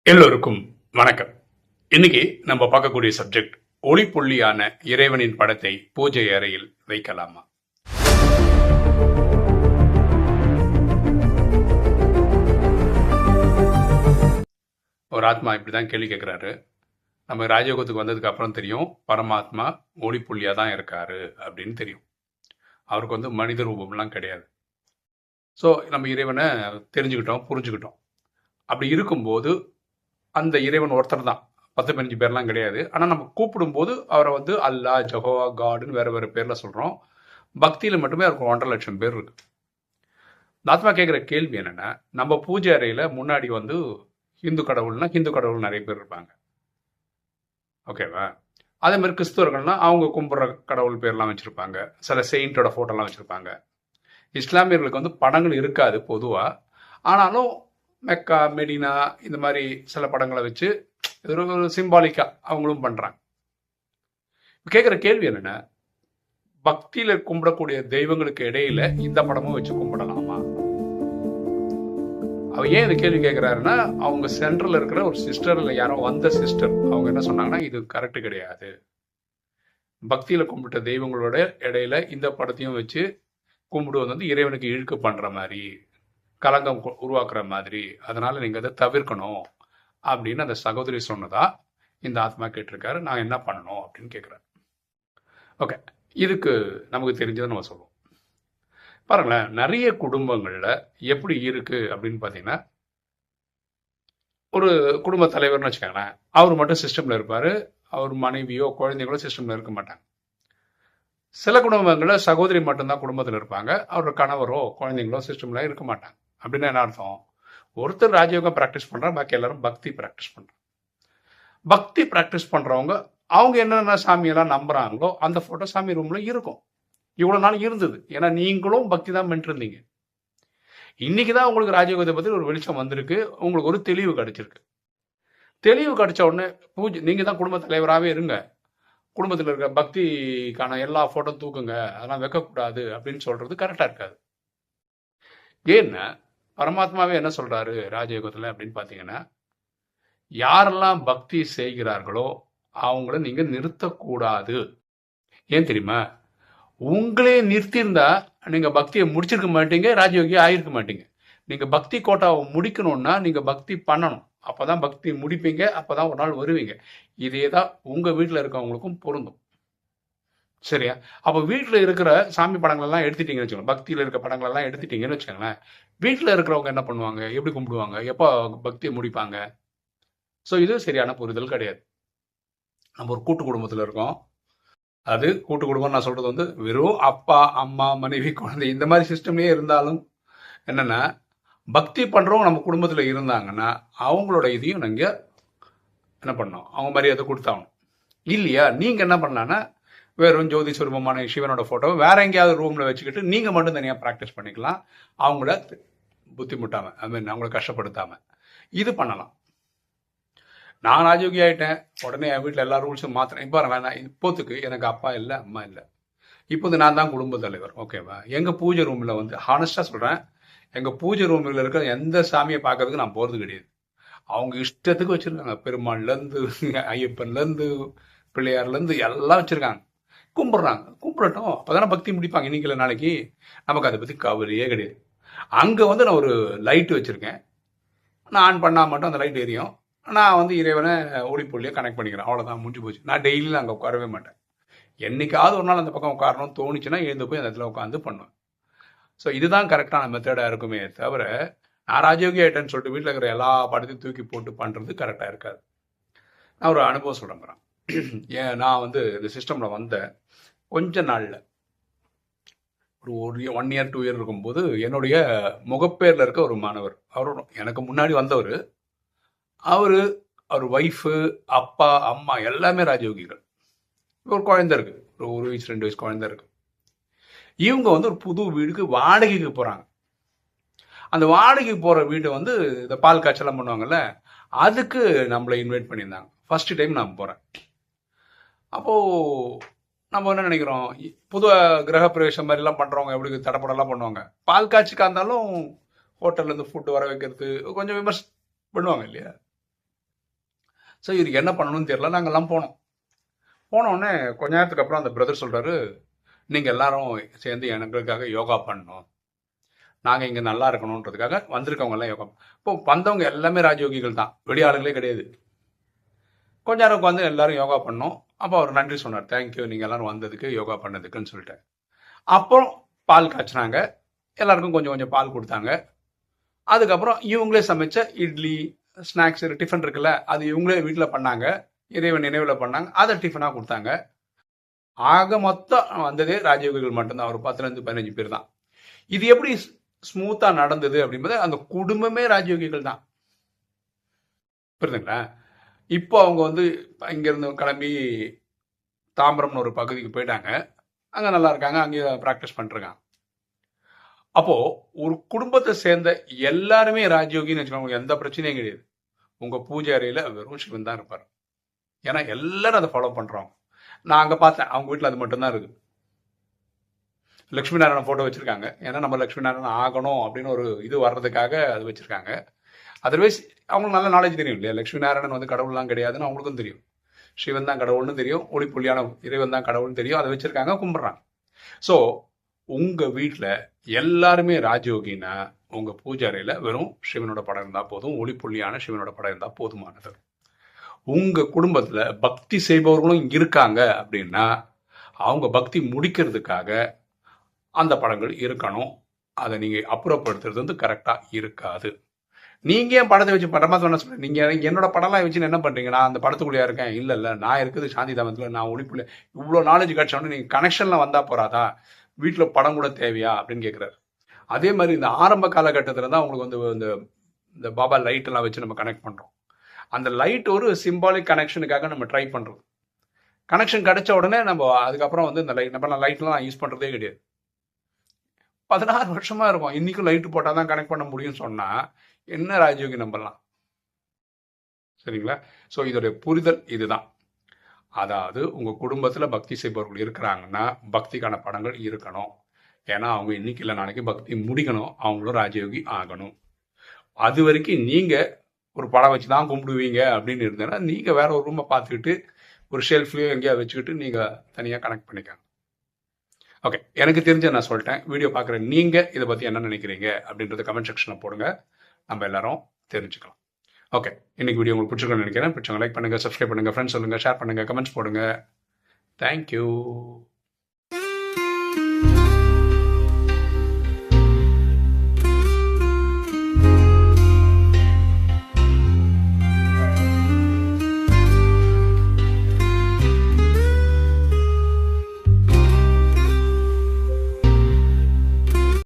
எல்லோருக்கும் வணக்கம். இன்னைக்கு நம்ம பார்க்கக்கூடிய சப்ஜெக்ட், ஒளிப்புள்ளியான இறைவனின் படத்தை பூஜை அறையில் வைக்கலாமா? ஒரு ஆத்மா இப்படிதான் கேள்வி கேட்கிறாரு. நம்ம ராஜயோகத்துக்கு வந்ததுக்கு அப்புறம் தெரியும் பரமாத்மா ஒளிப்புள்ளியா தான் இருக்காரு அப்படின்னு தெரியும். அவருக்கு மனித ரூபம்லாம் கிடையாது. ஸோ நம்ம இறைவனை தெரிஞ்சுக்கிட்டோம், புரிஞ்சுக்கிட்டோம். அப்படி இருக்கும்போது அந்த இறைவன் ஒருத்தர் தான், 10-15 பேர்லாம் கிடையாது. ஆனால் நம்ம கூப்பிடும்போது அவரை அல்லா, ஜஹோவா, காடுன்னு வேற வேற பேர்ல சொல்றோம். பக்தியில மட்டுமே அவருக்கு 1.5 லட்சம் பேர் இருக்கு. இந்த ஆத்மா கேட்குற கேள்வி என்னன்னா, நம்ம பூஜை அறையில முன்னாடி ஹிந்து கடவுள்னா ஹிந்து கடவுள் நிறைய பேர் இருப்பாங்க, ஓகேவா? அதே மாதிரி கிறிஸ்தவர்கள்னா அவங்க கும்பிட்ற கடவுள் பேர்லாம் வச்சிருப்பாங்க, சில செயின்டோட போட்டோலாம் வச்சிருப்பாங்க. இஸ்லாமியர்களுக்கு படங்கள் இருக்காது பொதுவா. ஆனாலும் மெக்கா, மெடினா இந்த மாதிரி சில படங்களை வச்சு ஒரு சிம்பாலிக்கா அவங்களும் பண்றாங்க. கேட்குற கேள்வி என்னன்னா, பக்தியில கும்பிடக்கூடிய தெய்வங்களுக்கு இடையில இந்த படமும் வச்சு கும்பிடலாமா? அவ ஏன் இந்த கேள்வி கேட்கிறாருன்னா, அவங்க சென்டர்ல இருக்கிற ஒரு சிஸ்டர் இல்லை யாரோ வந்த சிஸ்டர் அவங்க என்ன சொன்னாங்கன்னா, இது கரெக்ட் கிடையாது. பக்தியில கும்பிட்ட தெய்வங்களோட இடையில இந்த படத்தையும் வச்சு கும்பிடுவது இறைவனுக்கு இழுக்கு பண்ற மாதிரி, கலங்கம் உருவாக்குற மாதிரி, அதனால நீங்க அதை தவிர்க்கணும் அப்படின்னு அந்த சகோதரி சொன்னதா இந்த ஆத்மா கேட்டிருக்காரு. நான் என்ன பண்ணணும் அப்படின்னு கேட்கிறேன். ஓகே, இதுக்கு நமக்கு தெரிஞ்சதை நம்ம சொல்லுவோம். பாருங்களேன், நிறைய குடும்பங்கள்ல எப்படி இருக்கு அப்படின்னு பாத்தீங்கன்னா, ஒரு குடும்ப தலைவர்னு வச்சுக்கோங்களேன், அவர் மட்டும் சிஸ்டம்ல இருப்பாரு, அவர் மனைவியோ குழந்தைங்களோ சிஸ்டம்ல இருக்க மாட்டாங்க. சில குடும்பங்கள்ல சகோதரி மட்டும்தான் குடும்பத்தில் இருப்பாங்க, அவரோட கணவரோ குழந்தைங்களோ சிஸ்டம்ல இருக்க மாட்டாங்க. அப்படின்னா என்ன அர்த்தம்? ஒருத்தர் ராஜயோகம் பிராக்டிஸ் பண்றா, பாக்கி எல்லாரும் பக்தி பிராக்டிஸ் பண்றாங்க. பக்தி பிராக்டிஸ் பண்றவங்க அவங்க என்னென்ன சாமியெல்லாம் நம்புறாங்களோ அந்த போட்டோ சாமி ரூம்ல இருக்கும். இவ்வளவு நாள் இருந்தது. ஏன்னா நீங்களும் பக்தி தான் பண்ணிட்டு இருந்தீங்க. இன்னைக்குதான் உங்களுக்கு ராஜயோகத்தை பத்தி ஒரு வெளிச்சம் வந்திருக்கு, உங்களுக்கு ஒரு தெளிவு கிடைச்சிருக்கு. தெளிவு கிடைச்ச உடனே பூஜை, நீங்க தான் குடும்ப தலைவராகவே இருங்க, குடும்பத்தில் இருக்க பக்திக்கான எல்லா போட்டோ தூக்குங்க, அதெல்லாம் வைக்கக்கூடாது அப்படின்னு சொல்றது கரெக்டா இருக்காது. ஏன்னா பரமாத்மாவே என்ன சொல்றாரு ராஜயோகத்துல அப்படின்னு பாத்தீங்கன்னா, யாரெல்லாம் பக்தி செய்கிறார்களோ அவங்கள நீங்க நிறுத்தக்கூடாது. ஏன் தெரியுமா? உங்களே நிறுத்தியிருந்தா நீங்க பக்தியை முடிச்சிருக்க மாட்டீங்க, ராஜயோகி ஆயிருக்க மாட்டீங்க. நீங்க பக்தி கோட்டாவை முடிக்கணும்னா நீங்க பக்தி பண்ணணும், அப்பதான் பக்தி முடிப்பீங்க, அப்பதான் ஒரு நாள் வருவீங்க. இதே தான் உங்க வீட்டுல இருக்கவங்களுக்கும் பொருந்தும். சரியா? அப்ப வீட்டுல இருக்கிற சாமி படங்கள் எல்லாம் எடுத்துட்டீங்கன்னு வச்சுக்கோங்க, பக்தியில இருக்க படங்கள் எல்லாம் எடுத்துட்டீங்கன்னு வச்சுக்கோங்களேன், வீட்டுல இருக்கிறவங்க என்ன பண்ணுவாங்க, எப்படி கும்பிடுவாங்க, எப்போ பக்தியை முடிப்பாங்க? ஸோ இது சரியான புரிதல் கிடையாது. நம்ம ஒரு கூட்டு குடும்பத்தில் இருக்கோம். அது கூட்டு குடும்பம் நான் சொல்றது வெறும் அப்பா, அம்மா, மனைவி, குழந்தை இந்த மாதிரி சிஸ்டம்லயே இருந்தாலும் என்னன்னா, பக்தி பண்றவங்க நம்ம குடும்பத்தில் இருந்தாங்கன்னா அவங்களோட இதையும் நீங்க என்ன பண்ணணும், அவங்க மரியாதை கொடுத்தாகணும். இல்லையா, நீங்க என்ன பண்ணலான்னா வெறும் ஜோதி சுரூபமான சிவனோட போட்டோ வேற எங்கேயாவது ரூம்ல வச்சுக்கிட்டு நீங்க மட்டும் தனியா பிராக்டிஸ் பண்ணிக்கலாம், அவங்கள புத்தி முட்டாம, ஐ மீன் அவங்கள கஷ்டப்படுத்தாம இது பண்ணலாம். நான் ராஜயோகி ஆயிட்டேன், உடனே என் வீட்டில் எல்லா ரூல்ஸும் மாத்திரேன். இப்போ வேணாம், இப்போத்துக்கு எனக்கு அப்பா இல்லை, அம்மா இல்லை, இப்போது நான் தான் குடும்ப தலைவர், ஓகேவா? எங்க பூஜை ரூம்ல ஹானஸ்டா சொல்றேன், எங்க பூஜை ரூம்ல இருக்கிற எந்த சாமியை பார்க்கறதுக்கு நான் போறது கிடையாது. அவங்க இஷ்டத்துக்கு வச்சிருக்காங்க, பெருமாள்ல இருந்து ஐயப்பன்ல இருந்து பிள்ளையார்ல இருந்து எல்லாம் வச்சிருக்காங்க, கும்பிடுறாங்க. கும்பிடட்டும், அப்பதானே பக்தி முடிப்பாங்க. இன்னைக்கு இல்லை நாளைக்கு. நமக்கு அதை பத்தி கவலையே கிடையாது. அங்க நான் ஒரு லைட் வச்சிருக்கேன், நான் ஆன் பண்ணா மட்டும் அந்த லைட் எரியும், நான் இறைவனை ஒளிப்புள்ளியை கனெக்ட் பண்ணிக்கிறேன், அவ்வளோதான், முடிஞ்சு போச்சு. நான் டெய்லியும் அங்கே உட்காரவே மாட்டேன். என்னைக்காவது ஒரு நாள் அந்த பக்கம் உட்காரணும்னு தோணுச்சுன்னா எழுந்து போய் அந்த இடத்துல உட்காந்து பண்ணுவேன். ஸோ இதுதான் கரெக்டான மெத்தடாக இருக்குமே தவிர, நான் ராஜயோகி ஆயிட்டேன்னு சொல்லிட்டு வீட்டில் இருக்கிற எல்லா படத்தையும் தூக்கி போட்டு பண்ணுறது கரெக்டாக இருக்காது. நான் ஒரு அனுபவம் சொல்கிறேன். ஏன் நான் இந்த சிஸ்டமில் வந்த கொஞ்ச நாளில் ஒரு 1 இயர் 2 இயர் இருக்கும்போது என்னுடைய முகப்பேரில் இருக்க ஒரு மாணவர், அவரும் எனக்கு முன்னாடி வந்தவர், அவர் ஒய்ஃபு, அப்பா, அம்மா எல்லாமே ராஜயோகிகள். ஒரு குழந்தை இருக்கு, ஒரு 1 வயசு 2 வயசு குழந்தை இருக்கு. இவங்க ஒரு புது வீடுக்கு வாடகைக்கு போறாங்க. அந்த வாடகைக்கு போற வீடு இந்த பால் காய்ச்சலாம் பண்ணுவாங்கல்ல, அதுக்கு நம்மளை இன்வைட் பண்ணியிருந்தாங்க. ஃபர்ஸ்ட் டைம் நான் போறேன். அப்போ நம்ம என்ன நினைக்கிறோம், புது கிரக பிரவேசம் மாதிரி எல்லாம் பண்றவங்க எப்படி தடப்படலாம் பண்ணுவாங்க, பால் காய்ச்சிக்கா இருந்தாலும் ஹோட்டல்ல இருந்து ஃபுட்டு வர வைக்கிறது கொஞ்சம் விமர்சனம் பண்ணுவாங்க இல்லையா? ஸோ இதுக்கு என்ன பண்ணணும்னு தெரியல. நாங்கள்லாம் போனோடனே கொஞ்ச நேரத்துக்கு அப்புறம் அந்த பிரதர் சொல்கிறாரு, நீங்கள் எல்லாரும் சேர்ந்து எங்களுக்காக யோகா பண்ணணும், நாங்கள் இங்கே நல்லா இருக்கணுன்றதுக்காக வந்திருக்கவங்க எல்லாம் யோகா. இப்போ வந்தவங்க எல்லாமே ராஜயோகிகள் தான், வெளியாளுகளே கிடையாது. கொஞ்ச நேரம் உட்காந்து எல்லாரும் யோகா பண்ணோம். அப்போ அவர் நன்றி சொன்னார், தேங்க்யூ நீங்கள் எல்லாரும் வந்ததுக்கு, யோகா பண்ணதுக்குன்னு சொல்லிட்டு. அப்புறம் பால் காய்ச்சினாங்க, எல்லாருக்கும் கொஞ்சம் கொஞ்சம் பால் கொடுத்தாங்க. அதுக்கப்புறம் இவங்களே சமைச்ச இட்லி, ஸ்நாக்ஸ், டிஃபன் இருக்குல்ல, அது இவங்களே வீட்டில் பண்ணாங்க, இறைவன் நினைவில் பண்ணாங்க, அதை டிஃபனாக கொடுத்தாங்க. ஆக மொத்தம் வந்ததே ராஜயோகிகள் மட்டும்தான், ஒரு 10-15 பேர் தான். இது எப்படி ஸ்மூத்தா நடந்தது அப்படின்பது அந்த குடும்பமே ராஜயோகிகள் தான். புரியுதுங்களா? இப்போ அவங்க வந்து இங்கிருந்து கிளம்பி தாம்பரம்னு ஒரு பகுதிக்கு போயிட்டாங்க. அங்க நல்லா இருக்காங்க, அங்கேயே ப்ராக்டிஸ் பண்ணிருக்காங்க. அப்போ ஒரு குடும்பத்தை சேர்ந்த எல்லாருமே ராஜயோகின்னு வச்சுக்கோங்க, எந்த பிரச்சனையும் கிடையாது. உங்க பூஜை அறையில வெறும் சிவன் தான் இருப்பார். ஏன்னா எல்லாரும் அதை ஃபாலோ பண்றோம். நான் அங்க பார்த்தேன், அவங்க வீட்டில் அது மட்டும்தான் இருக்கு. லட்சுமி நாராயணன் போட்டோ வச்சிருக்காங்க. ஏன்னா நம்ம லட்சுமி நாராயணன் ஆகணும் அப்படின்னு ஒரு இது வர்றதுக்காக அது வச்சிருக்காங்க. அதர்வைஸ் அவங்களுக்கு நல்ல நாலேஜ் தெரியும் இல்லையா, லட்சுமி நாராயணன் வந்து கடவுள்லாம் கிடையாதுன்னு அவங்களுக்கும் தெரியும். சிவன் தான் கடவுள்னு தெரியும், ஒளிப்புள்ளியான இறைவன் தான் கடவுள்னு தெரியும். அதை வச்சிருக்காங்க, கும்பிட்றாங்க. ஸோ உங்க வீட்டில் எல்லாருமே ராஜயோகினா உங்க பூஜை அறையில வெறும் சிவனோட படம் இருந்தா போதும், ஒளிப்புள்ளியான சிவனோட படம் இருந்தா போதுமானது. உங்க குடும்பத்துல பக்தி செய்பவர்களும் இருக்காங்க அப்படின்னா அவங்க பக்தி முடிக்கிறதுக்காக அந்த படங்கள் இருக்கணும். அதை நீங்க அப்புறப்படுத்துறது வந்து கரெக்டா இருக்காது. நீங்க ஏன் படத்தை வச்சு பரமாத்மா சொல்ற, நீங்க என்னோட படம்லாம் வச்சு என்ன பண்றீங்க, நான் அந்த படத்துக்குள்ளேயா இருக்கேன்? இல்ல நான் இருக்குது சாந்தி தாமத்துல, நான் ஒளிப்புள்ள. இவ்வளவு நாலேஜ் கிடைச்சோன்னு நீங்க கனெக்ஷன்ல வந்தா போறாதா, வீட்டுல படம் கூட தேவையா அப்படின்னு கேட்கிறாரு. அதே மாதிரி இந்த ஆரம்ப காலகட்டத்துல தான் உங்களுக்கு வந்து இந்த பாபா லைட் எல்லாம் வச்சு நம்ம கனெக்ட் பண்றோம். அந்த லைட் ஒரு சிம்பாலிக் கனெக்ஷனுக்காக நம்ம ட்ரை பண்றோம். கனெக்ஷன் கிடைச்ச உடனே நம்ம அதுக்கப்புறம் வந்து இந்த லைட் நம்ம லைட்லாம் நான் யூஸ் பண்றதே கிடையாது. 16 வருஷமா இருக்கும், இன்னைக்கும் லைட் போட்டால் தான் கனெக்ட் பண்ண முடியும்னு சொன்னா என்ன ராஜயோகி நம்பலாம்? சரிங்களா? ஸோ இதோடைய புரிதல் இதுதான். அதாவது உங்க குடும்பத்துல பக்தி செய்பவர்கள் இருக்கிறாங்கன்னா பக்திக்கான படங்கள் இருக்கணும். ஏன்னா அவங்க இன்னைக்கு இல்லை நாளைக்கு பக்தி முடிக்கணும், அவங்களும் ராஜயோகி ஆகணும். அது வரைக்கும் நீங்க ஒரு படம் வச்சு தான் கும்பிடுவீங்க அப்படின்னு இருந்தேன்னா நீங்க வேற ஒரு ரூமை பார்த்துக்கிட்டு ஒரு ஷெல்ஃப்லயோ எங்கேயா வச்சுக்கிட்டு நீங்க தனியா கனெக்ட் பண்ணிக்காங்க. ஓகே, எனக்கு தெரிஞ்ச நான் சொல்லிட்டேன். வீடியோ பார்க்குற நீங்க இதை பத்தி என்ன நினைக்கிறீங்க அப்படின்றத கமெண்ட் செக்ஷன்ல போடுங்க, நம்ம எல்லாரும் தெரிஞ்சுக்கலாம். ஓகே, இன்னைக்கு வீடியோ உங்களுக்கு பிடிச்சிருக்குன்னு நினைக்கிறேன். பிடிச்சவங்க லைக் பண்ணுங்க, சப்ஸ்கிரைப் பண்ணுங்க, ஃப்ரெண்ட்ஸ் சொல்லுங்க, ஷேர் பண்ணுங்க, கமெண்ட்ஸ் போடுங்க. தேங்க்யூ.